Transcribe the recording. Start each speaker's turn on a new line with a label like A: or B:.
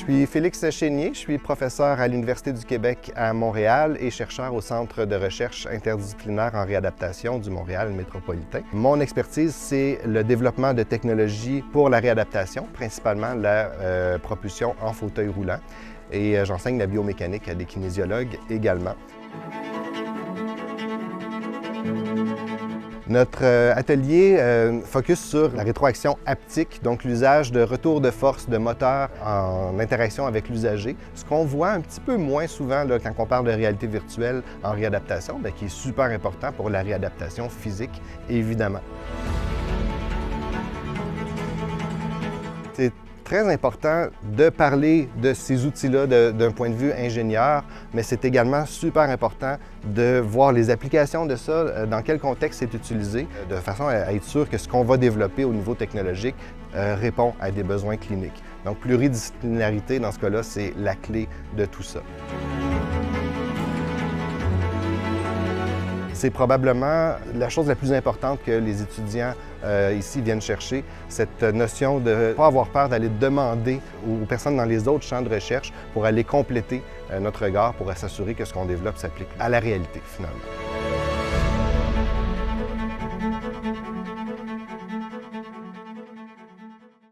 A: suis Félix Chénier, je suis professeur à l'Université du Québec à Montréal et chercheur au Centre de recherche interdisciplinaire en réadaptation du Montréal métropolitain. Mon expertise, c'est le développement de technologies pour la réadaptation, principalement la propulsion en fauteuil roulant. Et j'enseigne la biomécanique à des kinésiologues également. Notre atelier focus sur la rétroaction haptique, donc l'usage de retour de force de moteur en interaction avec l'usager. Ce qu'on voit un petit peu moins souvent là, quand on parle de réalité virtuelle en réadaptation, qui est super important pour la réadaptation physique, évidemment. C'est très important de parler de ces outils-là d'un point de vue ingénieur, mais c'est également super important de voir les applications de ça, dans quel contexte c'est utilisé, de façon à être sûr que ce qu'on va développer au niveau technologique répond à des besoins cliniques. Donc, pluridisciplinarité, dans ce cas-là, c'est la clé de tout ça. C'est probablement la chose la plus importante que les étudiants ici viennent chercher, cette notion de ne pas avoir peur d'aller demander aux personnes dans les autres champs de recherche pour aller compléter notre regard, pour s'assurer que ce qu'on développe s'applique à la réalité, finalement.